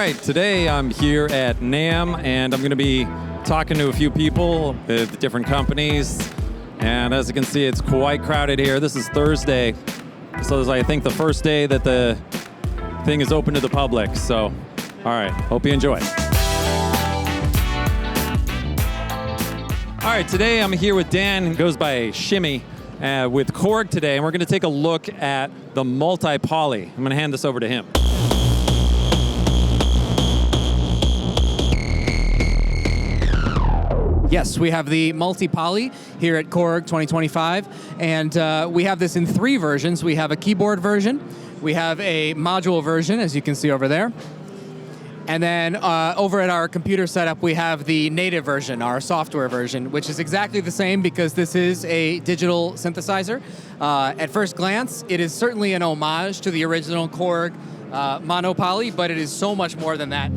right, today I'm here at NAMM, and I'm going to be talking to a few people with different companies. And as you can see, it's quite crowded here. This is Thursday, so this is, I think, the first day that the thing is open to the public. So, all right, hope you enjoy. All right, today I'm here with Dan, who goes by Shimmy, with Korg today, and we're going to take a look at the multi-poly. I'm going to hand this over to him. Yes, we have the multi-poly here at Korg 2025, and we have this in 3 versions. We have a keyboard version, we have a module version, as you can see over there, and then over at our computer setup, we have the native version, our software version, which is exactly the same because this is a digital synthesizer. At first glance, it is certainly an homage to the original Korg monopoly, but it is so much more than that.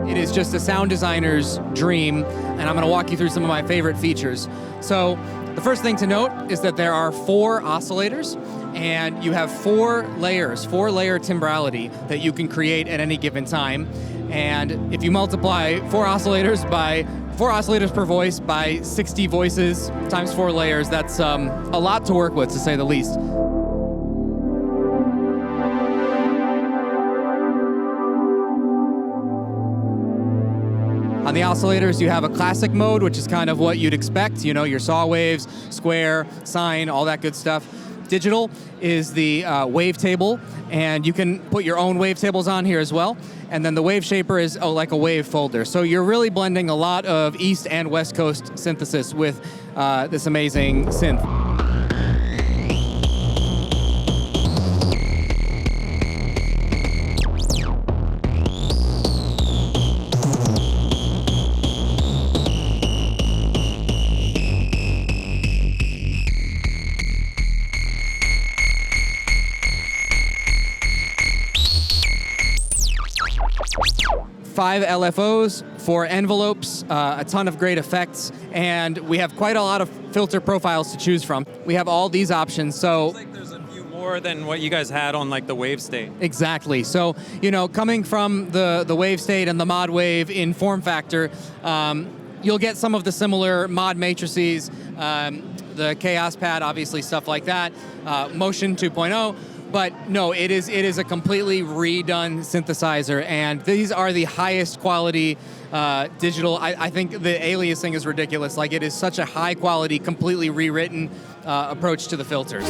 It is just a sound designer's dream, and I'm going to walk you through some of my favorite features. So the first thing to note is that there are 4 oscillators, and you have 4 layers, 4-layer timbrality that you can create at any given time. And if you multiply 4 oscillators per voice by 60 voices times 4 layers, that's a lot to work with, to say the least. On the oscillators, you have a classic mode, which is kind of what you'd expect, you know, your saw waves, square, sine, all that good stuff. Digital is the wavetable, and you can put your own wavetables on here as well. And then the wave shaper is like a wave folder. So you're really blending a lot of East and West Coast synthesis with this amazing synth. 5 LFOs, 4 envelopes, a ton of great effects, and we have quite a lot of filter profiles to choose from. We have all these options, so... Looks like there's a few more than what you guys had on like the wave state. Exactly. So, you know, coming from the wave state and the mod wave in form factor, you'll get some of the similar mod matrices, the chaos pad, obviously, stuff like that, motion 2.0. But no, it is a completely redone synthesizer, and these are the highest quality digital. I think the aliasing is ridiculous. Like, it is such a high quality, completely rewritten approach to the filters.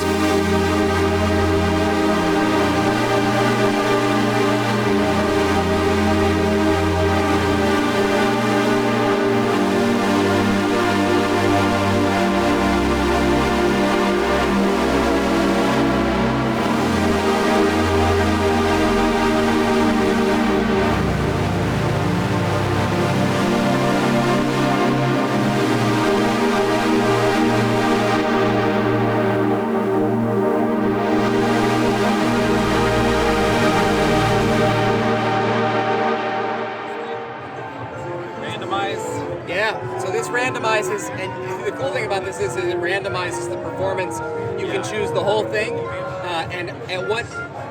'Randomizes the performance. You can choose the whole thing and at what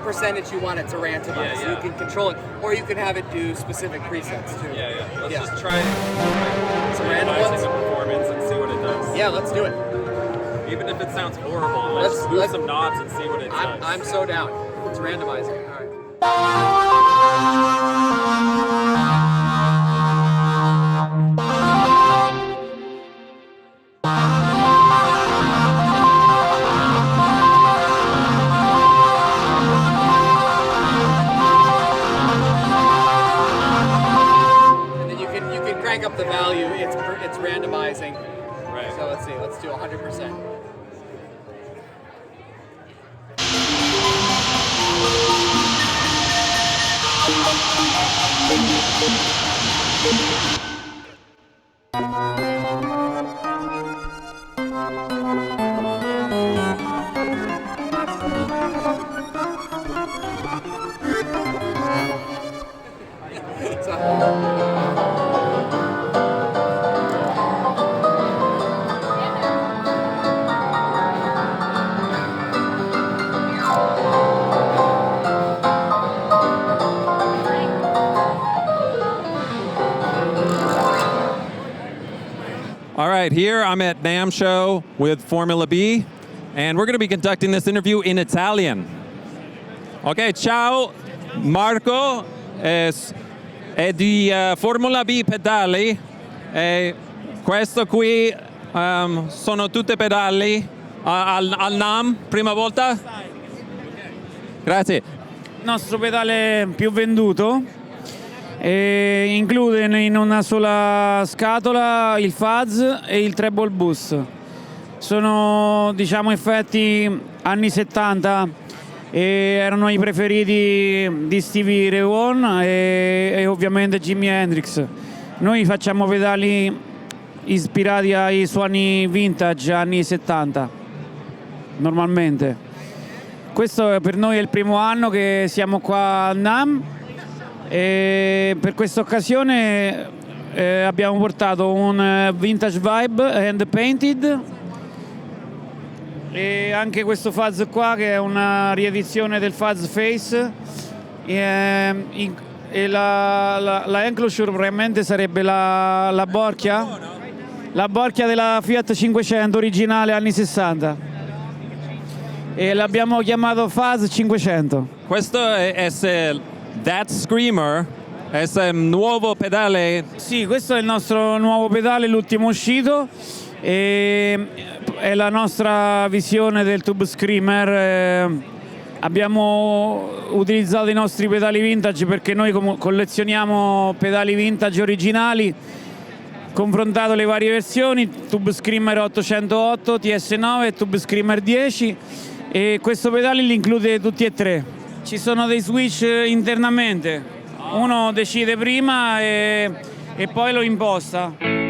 percentage you want it to randomize. So you can control it, or you can have it do specific presets too. Let's just try some random ones. The performance and see what it does. Yeah, let's do it. Even if it sounds horrible, let's move some knobs and see what it does. I'm so down. It's randomizing. All right. Up the value, it's randomizing. Right. So let's see, let's do 100%. right, here I'm at NAMM Show with Formula B, and we're going to be conducting this interview in Italian. Ok, ciao, Marco, è di Formula B pedali, e questo qui sono tutti pedali al NAMM, prima volta? Grazie. Il nostro pedale più venduto include in una sola scatola il fuzz e il treble boost. Sono, diciamo, effetti anni 70 e erano i preferiti di Stevie Ray Vaughan e ovviamente Jimi Hendrix. Noi facciamo pedali ispirati ai suoni vintage anni 70 normalmente. Questo per noi è il primo anno che siamo qua al NAMM e per questa occasione abbiamo portato un vintage vibe hand painted e anche questo fuzz qua che è una riedizione del fuzz face e la enclosure probabilmente sarebbe la borchia della Fiat 500 originale anni 60 e l'abbiamo chiamato Fuzz 500. Questo è That Screamer, è un nuovo pedale? Sì, questo è il nostro nuovo pedale, l'ultimo uscito, e è la nostra visione del Tube Screamer. Abbiamo utilizzato i nostri pedali vintage perché noi collezioniamo pedali vintage originali, confrontato le varie versioni, Tube Screamer 808, TS9 e Tube Screamer 10, e questo pedale li include tutti e tre. Ci sono dei switch internamente, uno decide prima e poi lo imposta.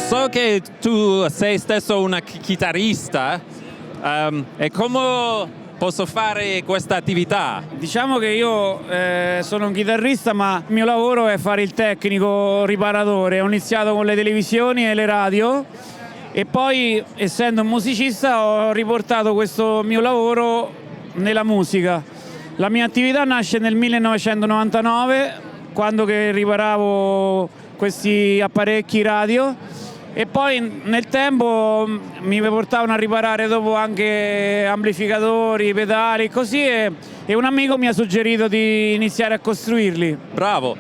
So che tu sei stesso una chitarrista, e come posso fare questa attività? Diciamo che io sono un chitarrista, ma il mio lavoro è fare il tecnico riparatore. Ho iniziato con le televisioni e le radio e poi, essendo un musicista, ho riportato questo mio lavoro nella musica. La mia attività nasce nel 1999, quando che riparavo questi apparecchi radio, e poi nel tempo mi portavano a riparare dopo anche amplificatori, pedali, così, e un amico mi ha suggerito di iniziare a costruirli. Bravo.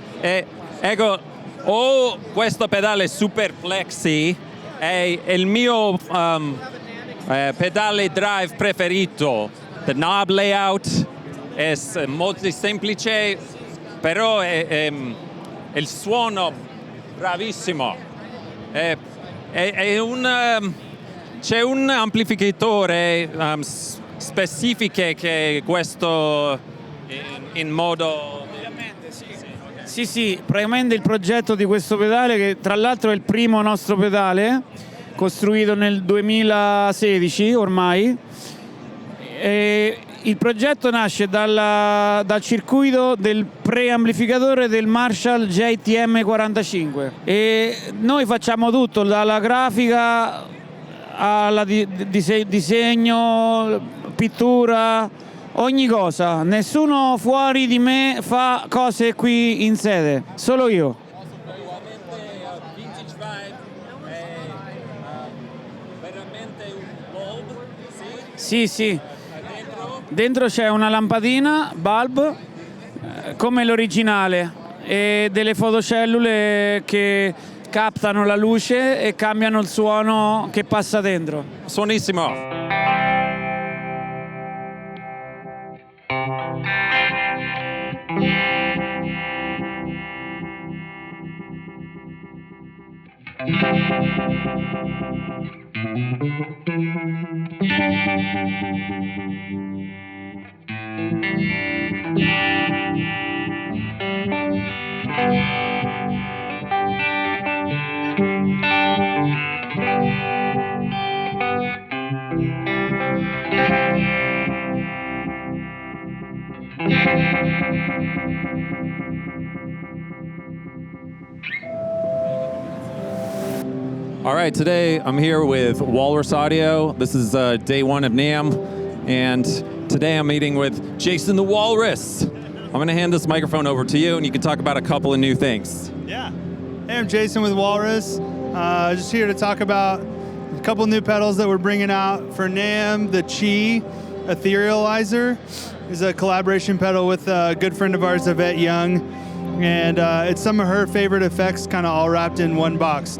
Ecco, ho questo pedale super flexi, è il mio pedale drive preferito. The knob layout è molto semplice, però è il suono bravissimo. C'è un amplificatore specifico che questo in modo... Sì, praticamente il progetto di questo pedale, che tra l'altro è il primo nostro pedale, costruito nel 2016 ormai, il progetto nasce dal circuito del preamplificatore del Marshall JTM45 e noi facciamo tutto, dalla grafica alla disegno, pittura, ogni cosa. Nessuno fuori di me fa cose qui in sede, solo io. Vintage vibe è veramente un bulb, sì? Sì. Dentro c'è una lampadina, bulb, come l'originale, e delle fotocellule che captano la luce e cambiano il suono che passa dentro. Suonissimo. All right, today I'm here with Walrus Audio. This is day one of NAMM, and today I'm meeting with Jason the Walrus. I'm going to hand this microphone over to you, and you can talk about a couple of new things. Yeah. Hey, I'm Jason with Walrus. Just here to talk about a couple new pedals that we're bringing out for NAMM. The Qi Etherealizer is a collaboration pedal with a good friend of ours, Yvette Young, and it's some of her favorite effects kind of all wrapped in one box.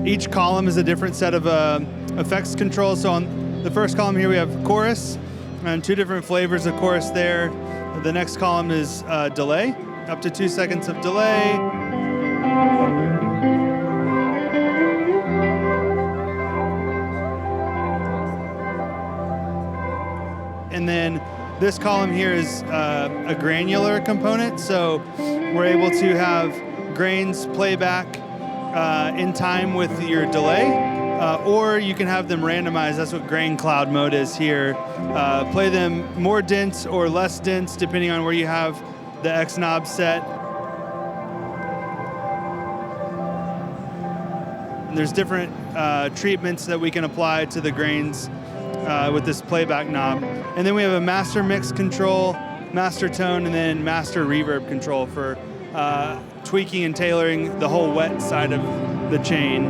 Each column is a different set of effects controls. So on the first column here we have chorus, and 2 different flavors of chorus there. The next column is delay, up to 2 seconds of delay. And then this column here is a granular component, so we're able to have grains playback in time with your delay, or you can have them randomized. That's what grain cloud mode is here. Play them more dense or less dense depending on where you have the X knob set. And there's different treatments that we can apply to the grains with this playback knob. And then we have a master mix control, master tone, and then master reverb control for tweaking and tailoring the whole wet side of the chain.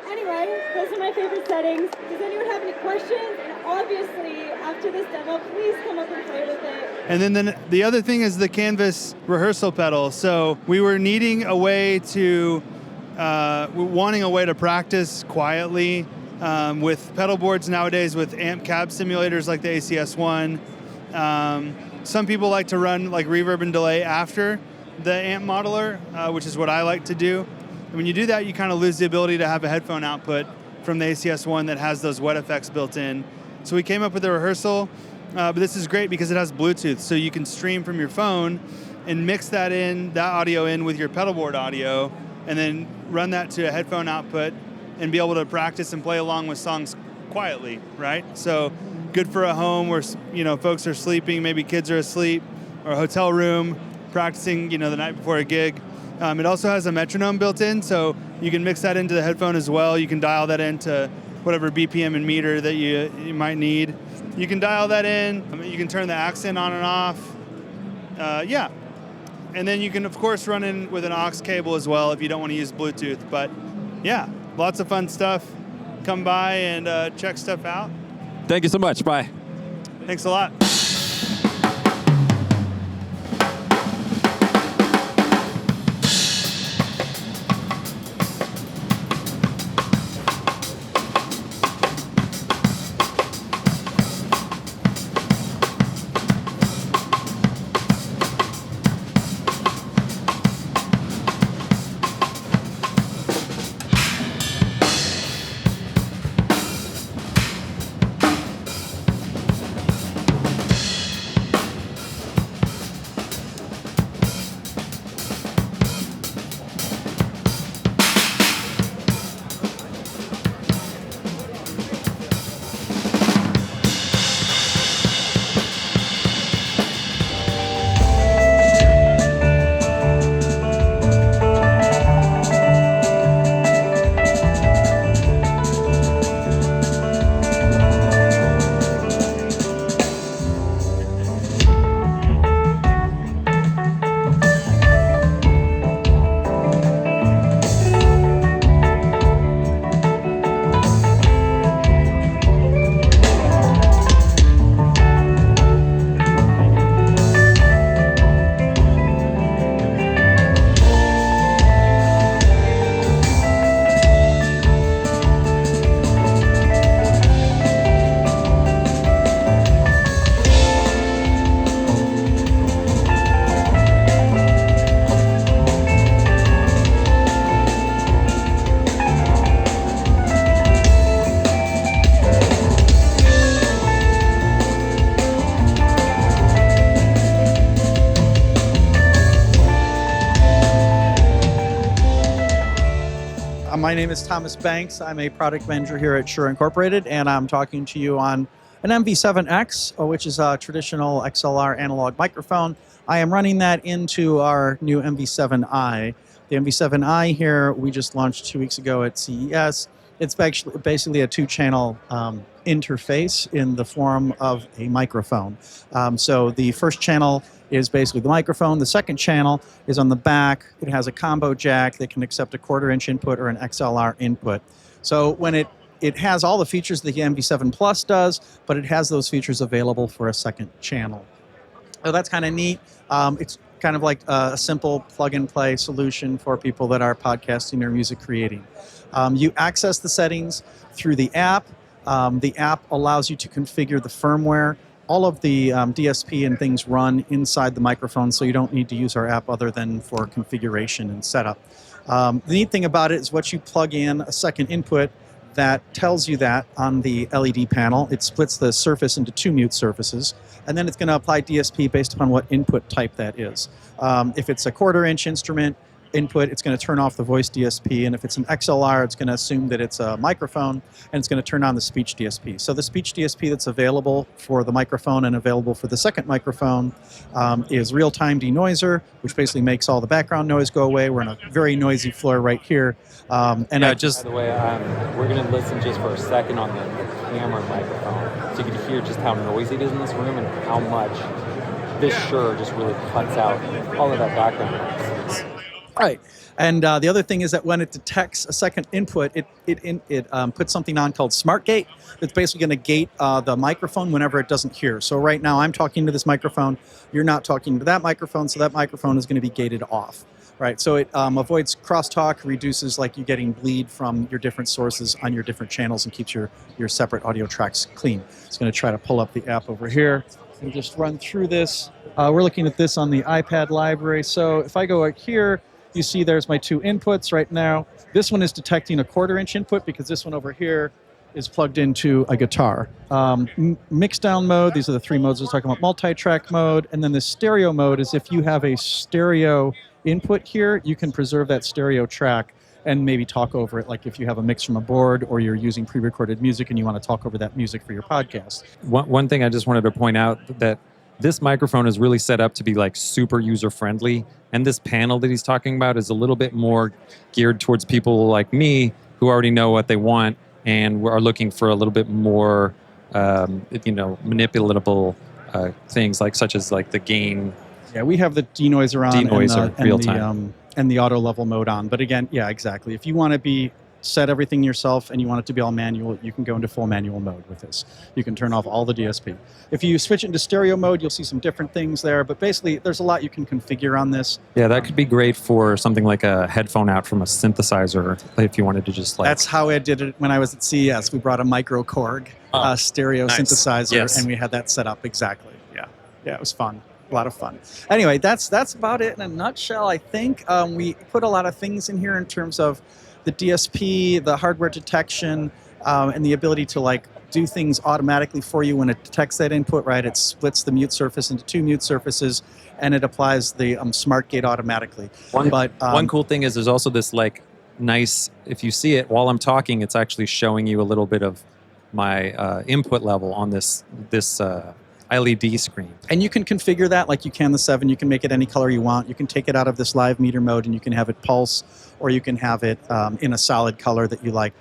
Anyway, those are my favorite settings. Does anyone have any questions? And obviously, after this demo, please come up and play with it. And then the other thing is the Canvas rehearsal pedal. So we were needing a way to, wanting a way to practice quietly with pedal boards nowadays with amp cab simulators like the ACS1. Some people like to run like reverb and delay after the amp modeler, which is what I like to do. And when you do that, you kind of lose the ability to have a headphone output from the ACS1 that has those wet effects built in. So we came up with a rehearsal, but this is great because it has Bluetooth, so you can stream from your phone and mix that audio in with your pedal board audio, and then run that to a headphone output and be able to practice and play along with songs quietly, right? So good for a home where, you know, folks are sleeping, maybe kids are asleep, or a hotel room practicing, you know, the night before a gig. It also has a metronome built in, so you can mix that into the headphone as well. You can dial that into whatever BPM and meter that you might need. You can dial that in. You can turn the accent on and off. Yeah. And then you can, of course, run in with an aux cable as well if you don't want to use Bluetooth. But yeah, lots of fun stuff. Come by and check stuff out. Thank you so much. Bye. Thanks a lot. My name is Thomas Banks. I'm a product manager here at Shure Incorporated, and I'm talking to you on an MV7X, which is a traditional XLR analog microphone. I am running that into our new MV7i. The MV7i here, we just launched 2 weeks ago at CES. It's basically a 2-channel interface in the form of a microphone. So the first channel is basically the microphone. The second channel is on the back. It has a combo jack that can accept a 1/4-inch input or an XLR input. So when it has all the features that the MV7 Plus does, but it has those features available for a second channel. So that's kind of neat. It's kind of like a simple plug-and-play solution for people that are podcasting or music creating. You access the settings through the app. The app allows you to configure the firmware. All of the DSP and things run inside the microphone, so you don't need to use our app other than for configuration and setup. The neat thing about it is once you plug in a second input, that tells you that on the LED panel. It splits the surface into 2 mute surfaces, and then it's going to apply DSP based upon what input type that is. If it's a 1/4-inch instrument input, it's going to turn off the voice DSP, and if it's an XLR, it's going to assume that it's a microphone, and it's going to turn on the speech DSP. So the speech DSP that's available for the microphone and available for the second microphone is real-time denoiser, which basically makes all the background noise go away. We're on a very noisy floor right here. By the way, we're going to listen just for a second on the camera microphone, so you can hear just how noisy it is in this room and how much this Shure just really cuts out all of that background noise. Right. And the other thing is that when it detects a second input, it puts something on called Smart Gate. It's basically going to gate the microphone whenever it doesn't hear. So right now I'm talking to this microphone. You're not talking to that microphone, so that microphone is going to be gated off. Right. So it avoids crosstalk, reduces like you getting bleed from your different sources on your different channels, and keeps your separate audio tracks clean. It's going to try to pull up the app over here and just run through this. We're looking at this on the iPad library. So if I go out here, you see there's my 2 inputs right now. This one is detecting a 1/4-inch input because this one over here is plugged into a guitar. Mix down mode, these are the 3 modes I was talking about, multi-track mode, and then the stereo mode is if you have a stereo input here, you can preserve that stereo track and maybe talk over it, like if you have a mix from a board or you're using pre-recorded music and you want to talk over that music for your podcast. One thing I just wanted to point out that this microphone is really set up to be like super user-friendly, and this panel that he's talking about is a little bit more geared towards people like me who already know what they want and are looking for a little bit more, manipulatable things such as like the gain. Yeah, we have the denoiser on and the auto level mode on. But again, yeah, exactly. If you want to set everything yourself and you want it to be all manual, you can go into full manual mode with this. You can turn off all the DSP. If you switch it into stereo mode, you'll see some different things there, but basically there's a lot you can configure on this. Yeah, that could be great for something like a headphone out from a synthesizer if you wanted to just That's how I did it when I was at CES. We brought a micro Korg stereo synthesizer, yes, and we had that set up exactly. Yeah, it was fun. A lot of fun. Anyway, that's about it in a nutshell, I think. We put a lot of things in here in terms of the DSP, the hardware detection, and the ability to do things automatically for you when it detects that input, right? It splits the mute surface into 2 mute surfaces, and it applies the Smart Gate automatically. One cool thing is there's also this nice, if you see it while I'm talking, it's actually showing you a little bit of my input level on this LED screen. And you can configure that like you can the 7. You can make it any color you want. You can take it out of this live meter mode and you can have it pulse, or you can have it in a solid color that you like.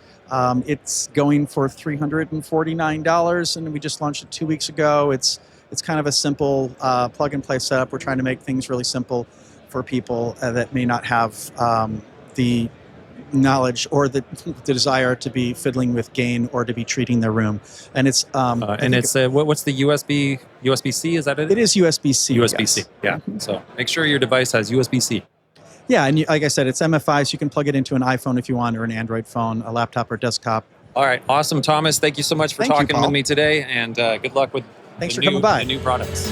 It's going for $349, and we just launched it 2 weeks ago. It's kind of a simple plug-and-play setup. We're trying to make things really simple for people that may not have the knowledge or the desire to be fiddling with gain or to be treating their room. And it's what's the USB-C? Is that it? It is USB-C. USB-C. Yes. Yeah. So make sure your device has USB-C. Yeah, and like I said, it's MFI, so you can plug it into an iPhone if you want, or an Android phone, a laptop or desktop. All right, awesome, Thomas. Thank you so much for talking with me today, and good luck with coming by. The new products.